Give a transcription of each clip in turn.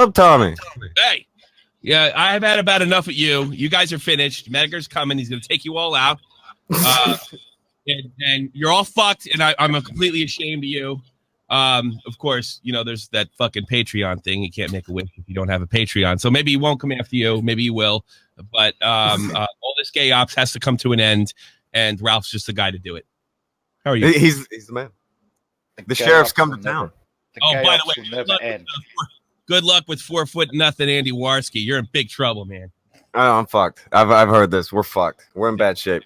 up, Tommy? Hey. Yeah, I've had about enough of you. You guys are finished. Metokur's coming. He's going to take you all out. And you're all fucked, and I'm completely ashamed of you. Of course, there's that fucking Patreon thing. You can't make a wish if you don't have a Patreon. So maybe he won't come after you. Maybe he will. But all this gay ops has to come to an end, and Ralph's just the guy to do it. How are you? He's the man. The sheriff's come to town. By the way, good luck with 4'0" Andy Warski. You're in big trouble, man. Oh, I'm fucked. I've heard this. We're fucked. We're in bad shape.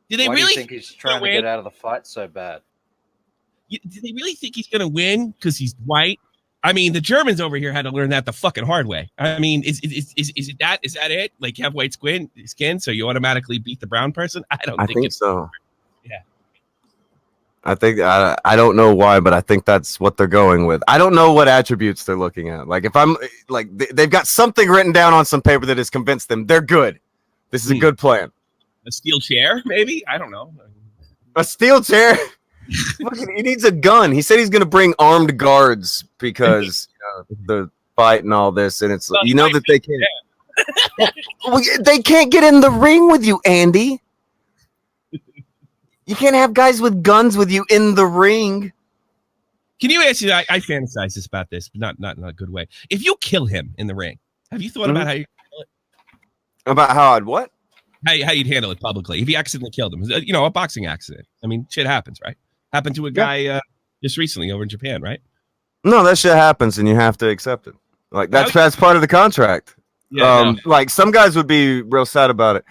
Why do you think he's trying to get out of the fight so bad? Do they really think he's going to win because he's white? I mean, the Germans over here had to learn that the fucking hard way. I mean, is it that? Is that it? Like, you have white skin, so you automatically beat the brown person? I think so. Yeah. I think I don't know why, but I think that's what they're going with. I don't know what attributes they're looking at. Like, if I'm like, they've got something written down on some paper that has convinced them they're good. This is a good plan. A steel chair, maybe? I don't know. A steel chair? He needs a gun. He said he's going to bring armed guards because the fight and all this, and it's that they can't. They can't get in the ring with you, Andy. You can't have guys with guns with you in the ring. Can you answer that? I fantasize this about this, but not in a good way. If you kill him in the ring, have you thought about how you kill it? About how I'd what? How you'd handle it publicly if you accidentally killed him? A boxing accident. I mean, shit happens, right? Happened to a guy just recently over in Japan, right? No, that shit happens, and you have to accept it. Like that's part of the contract. Yeah, like some guys would be real sad about it.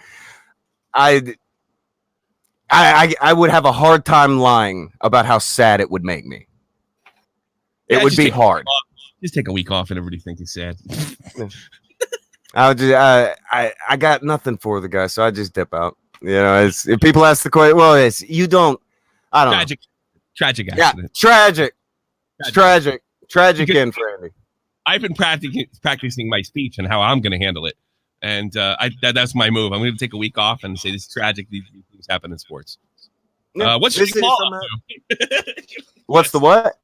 I would have a hard time lying about how sad it would make me. It would be hard. Just take a week off, and everybody think he's sad. I got nothing for the guy, so I just dip out. If people ask the question, well, you don't. I don't know. Tragic accident. Yeah, tragic end for Andy. I've been practicing my speech and how I'm going to handle it, and that's my move. I'm going to take a week off and say this is tragic. These things happen in sports. What's Jake Paul up to? What's the what?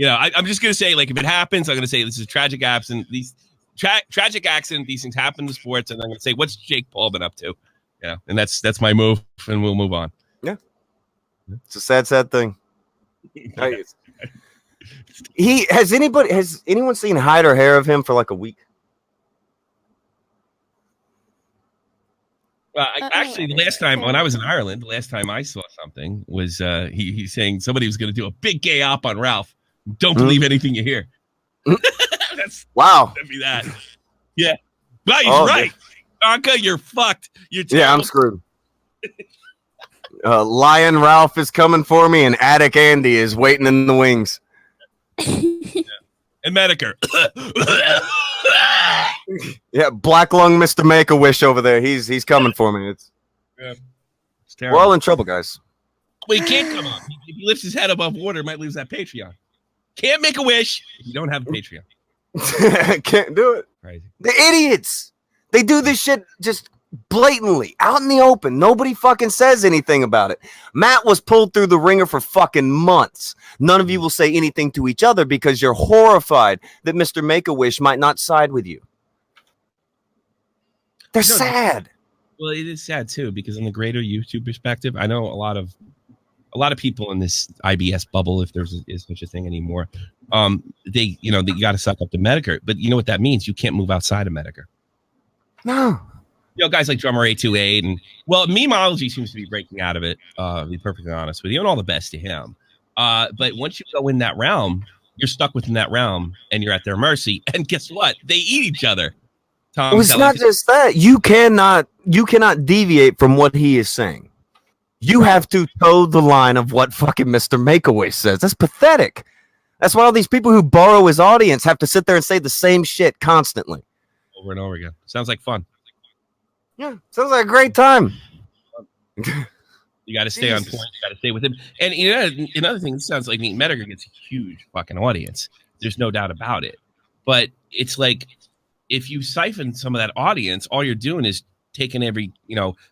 I'm just going to say, like, if it happens, I'm going to say this is a tragic accident. These tragic accident. These things happen in sports, and I'm going to say, what's Jake Paul been up to? Yeah, and that's my move, and we'll move on. Yeah, it's a sad thing. Has anyone seen hide or hair of him for like a week? Actually, the last time when I was in Ireland, the last time I saw something was he's saying somebody was going to do a big gay op on Ralph. Don't believe anything you hear. Wow. That'd be that. Yeah. Well, he's right. Tonka, you're fucked. Yeah, I'm screwed. Lion Ralph is coming for me, and Attic Andy is waiting in the wings. Yeah. And Metokur. Yeah, Black Lung Mr. Make-A-Wish over there. He's coming for me. It's terrible. We're all in trouble, guys. Well, he can't come on. If he lifts his head above water, he might lose that Patreon. Can't make a wish if you don't have a Patreon. Can't do it. Crazy. The idiots. They do this shit just blatantly out in the open. Nobody fucking says anything about it. Matt was pulled through the ringer for fucking months. None of you will say anything to each other because you're horrified that Mr. Make-A-Wish might not side with you. They're sad. Well, it is sad too because in the greater YouTube perspective, I know a lot of people in this IBS bubble, if there's is such a thing anymore, they got to suck up to Metokur. But you know what that means? You can't move outside of Metokur. No. Guys like Drummer 828 and memeology seems to be breaking out of it. To be perfectly honest with you, and all the best to him. But once you go in that realm, you're stuck within that realm, and you're at their mercy. And guess what? They eat each other. Tom, it's not just that. You cannot deviate from what he is saying. You have to toe the line of what fucking Mr. Make-A-Wish says. That's pathetic. That's why all these people who borrow his audience have to sit there and say the same shit constantly. Over and over again. Sounds like fun. Yeah, sounds like a great time. You got to stay on point. You got to stay with him. And another thing, it sounds like Metokur gets a huge fucking audience. There's no doubt about it. But it's like if you siphon some of that audience, all you're doing is taking every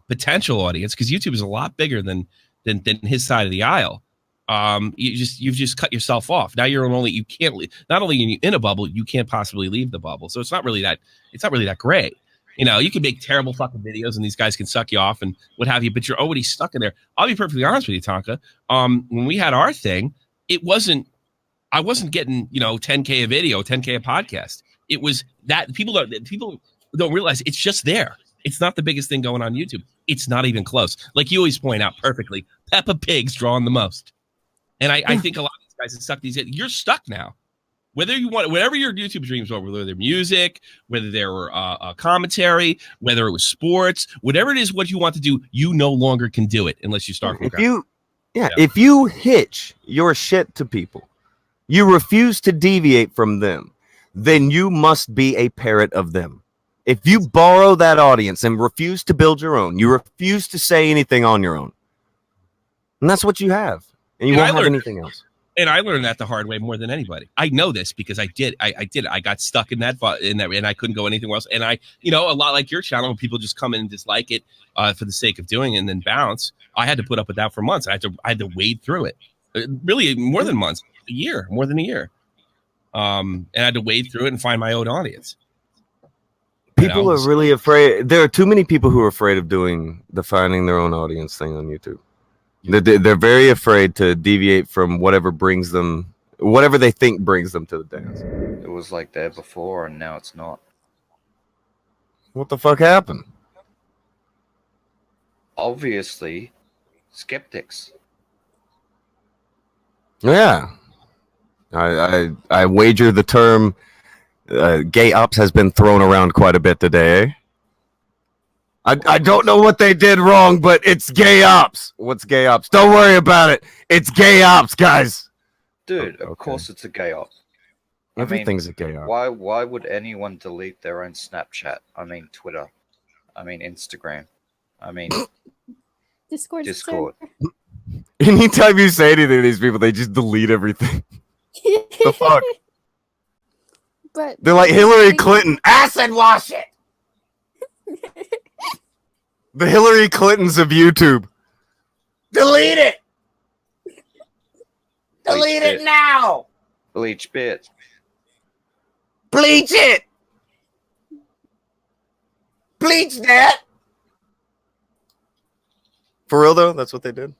potential audience, because YouTube is a lot bigger than his side of the aisle. you've just cut yourself off. Now you can't leave. Not only are you in a bubble, you can't possibly leave the bubble. So it's not really that great. You know, you can make terrible fucking videos and these guys can suck you off and what have you, but you're already stuck in there. I'll be perfectly honest with you, Tonka. When we had our thing, I wasn't getting, 10K a video, 10K a podcast. It was that people don't realize it's just there. It's not the biggest thing going on YouTube. It's not even close. Like you always point out perfectly, Peppa Pig's drawing the most. And I think a lot of these guys that suck you're stuck now. Whether you want, whatever your YouTube dreams were, whether they're music, whether they were commentary, whether it was sports, whatever it is, what you want to do, you no longer can do it unless you start. If you hitch your shit to people, you refuse to deviate from them, then you must be a parrot of them. If you borrow that audience and refuse to build your own, you refuse to say anything on your own, and that's what you have, and you won't have anything else. And I learned that the hard way more than anybody. I know this because I did. I got stuck in that, and I couldn't go anywhere else. And a lot like your channel, when people just come in and dislike it for the sake of doing it and then bounce. I had to put up with that for months. I had to wade through it. Really, more than months, more than a year. And I had to wade through it and find my own audience. People are really afraid. There are too many people who are afraid of doing the finding their own audience thing on YouTube. They're very afraid to deviate from whatever they think brings them to the dance. It was like that before, and now it's not. What the fuck happened? Obviously, skeptics. Yeah, I wager the term "gay ops" has been thrown around quite a bit today. Eh? I don't know what they did wrong, but it's gay ops. What's gay ops? Don't worry about it. It's gay ops, guys. Dude, of course it's a gay op. Everything's a gay op. Why would anyone delete their own Snapchat? I mean Twitter. I mean Instagram. I mean Discord. Anytime you say anything to these people, they just delete everything. The fuck? But they're like Hillary Clinton. Acid wash it. The Hillary Clintons of YouTube. Delete it. Delete it now. Bleach bit. Bleach it. Bleach that. For real though, that's what they did.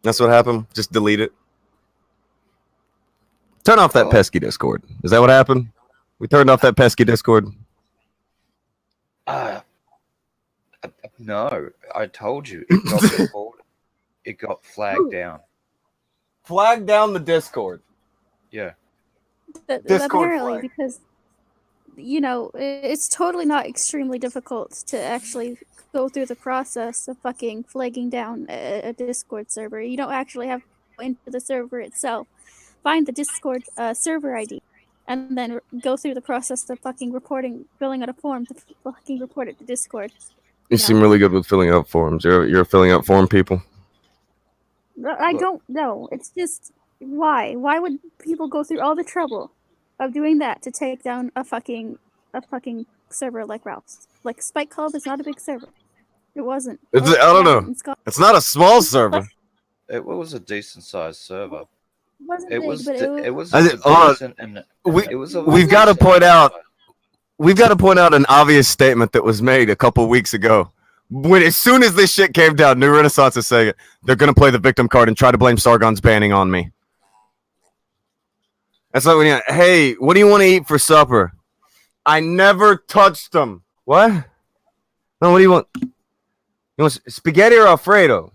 That's what happened. Just delete it. Turn off that pesky Discord. Is that what happened? We turned off that pesky Discord. No, I told you it got reported. It got flagged down. Flag down the Discord. Yeah. Discord apparently, flag. because it's totally not extremely difficult to actually go through the process of fucking flagging down a Discord server. You don't actually have to go into the server itself. Find the Discord server ID, and then go through the process of fucking filling out a form to fucking report it to Discord. You seem really good with filling out forms. You're filling out form people. I don't know. It's just why? Why would people go through all the trouble of doing that to take down a fucking server like Ralph's? Like Spike Club is not a big server. It wasn't. I don't know. It's not a small server. It was a decent sized server. It was We've got to point out. We've got to point out an obvious statement that was made a couple weeks ago. As soon as this shit came down, New Renaissance is saying it. They're going to play the victim card and try to blame Sargon's banning on me. That's like when hey, what do you want to eat for supper? I never touched them. What? No, what do you want? You want spaghetti or Alfredo?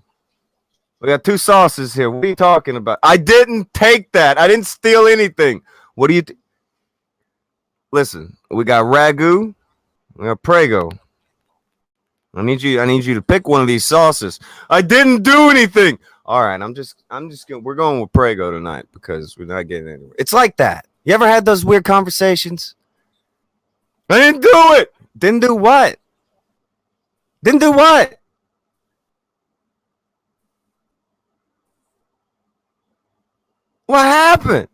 We got two sauces here. What are you talking about? I didn't take that. I didn't steal anything. What do you... Listen, we got ragu, we got Prego. I need you to pick one of these sauces. I didn't do anything. All right, we're going with Prego tonight because we're not getting anywhere. It's like that. You ever had those weird conversations? I didn't do it. Didn't do what? Didn't do what? What happened?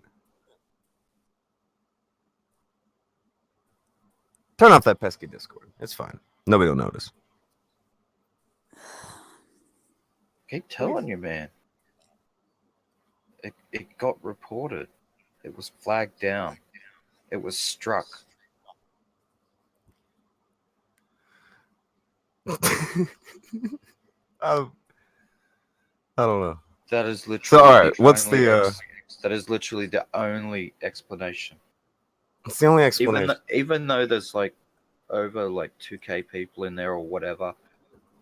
Turn off that pesky Discord. It's fine. Nobody will notice. Keep telling you, man. It got reported. It was flagged down. It was struck. I don't know. That is literally. So, all right, the what's only the? That is literally the only explanation. It's the only explanation. Even though there's like over like 2K people in there or whatever,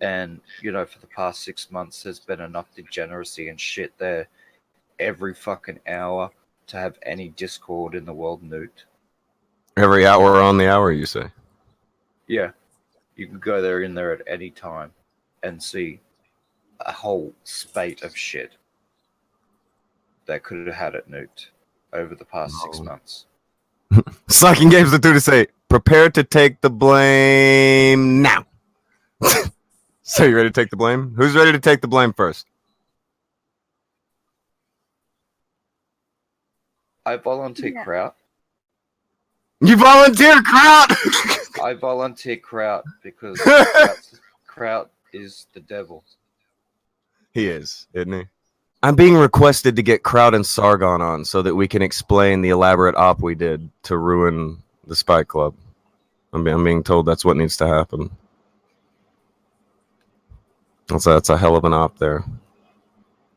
and you know for the past 6 months there's been enough degeneracy and shit there every fucking hour to have any Discord in the world nuked. Every hour on the hour, you say? Yeah, you can go there in there at any time and see a whole spate of shit that could have had it nuked over the past 6 months. Slacking Games are through to say, prepare to take the blame now. So you ready to take the blame? Who's ready to take the blame first? I volunteer Yeah. Kraut. You volunteer, Kraut! I volunteer Kraut because Kraut is the devil. He is, isn't he? I'm being requested to get Kraut and Sargon on so that we can explain the elaborate op we did to ruin the Spy Club. I'm being told that's what needs to happen. That's a hell of an op there.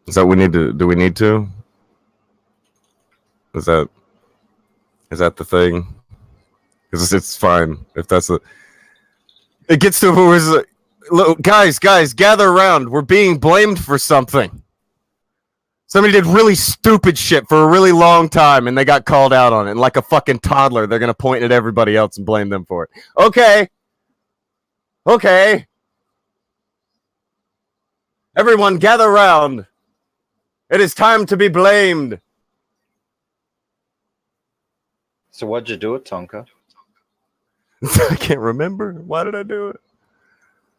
Is that we need to? Do we need to? Is that the thing? Because it's fine if that's the. It gets to who is. Look, guys, gather around. We're being blamed for something. Somebody did really stupid shit for a really long time, and they got called out on it. And like a fucking toddler, they're gonna point at everybody else and blame them for it. Okay. Everyone, gather around. It is time to be blamed. So why'd you do it, Tonka? I can't remember. Why did I do it?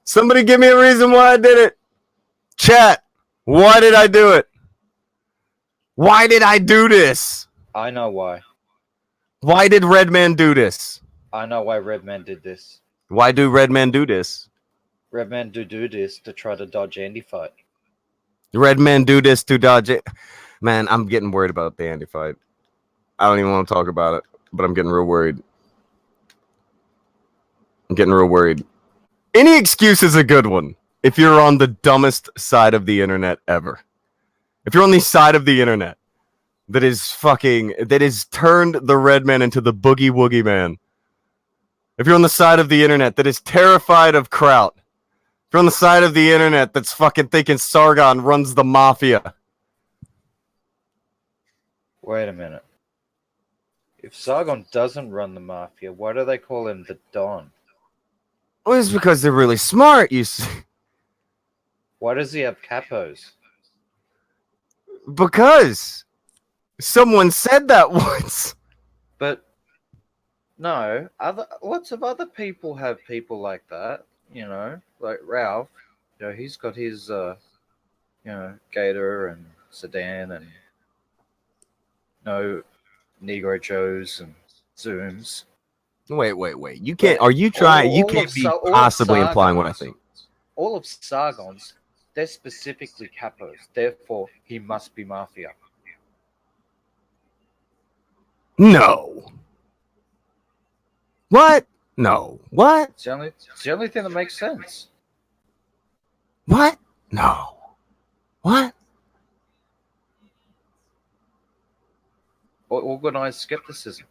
Somebody give me a reason why I did it. Chat, why did I do it? Why did I do this? I know why. Why did Redman do this? I know why Redman did this. Why do Redman do this? Redman do this to try to dodge Andy fight. Redman do this to dodge it. Man, I'm getting worried about the Andy fight. I don't even want to talk about it, but I'm getting real worried. Any excuse is a good one if you're on the dumbest side of the internet ever. If you're on the side of the internet that is turned the Redman into the boogie woogie man. If you're on the side of the internet that is terrified of Kraut. If you're on the side of the internet that's fucking thinking Sargon runs the mafia. Wait a minute. If Sargon doesn't run the mafia, why do they call him the Don? Well, it's because they're really smart, you see. Why does he have capos? Because someone said that once. But no, lots of other people have people like that. You know, like Ralph. You know, he's got his Gator and Sedan and Negro Joes and Zooms. Wait. You can't. Are you trying? You can't be possibly implying what I think. All of Sargon's, they're specifically capos. Therefore, he must be mafia. No. What? No. What? It's the only thing that makes sense. What? No. What? Or organized skepticism.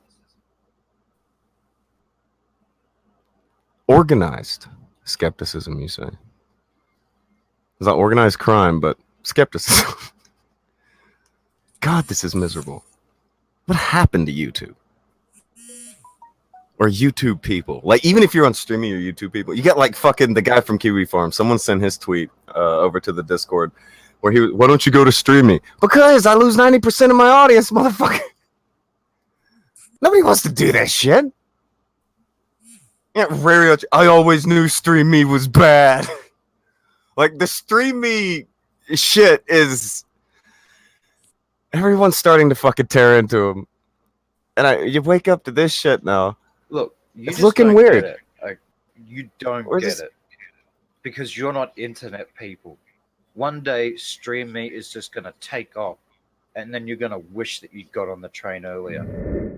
Organized skepticism, you say? It's not organized crime, but skepticism. God, this is miserable. What happened to YouTube? Or YouTube people? Like, even if you're on streaming or YouTube people, you get like fucking the guy from Kiwi Farm. Someone sent his tweet over to the Discord where he was, why don't you go to streaming? Because I lose 90% of my audience, motherfucker. Nobody wants to do that shit. Yeah, I always knew Stream Me was bad. Like, the Stream Me shit is... Everyone's starting to fucking tear into him. And you wake up to this shit now. Look, it's looking weird. Get it. Like, you don't get it. Because you're not internet people. One day, Stream Me is just going to take off. and then you're gonna wish that you got on the train earlier.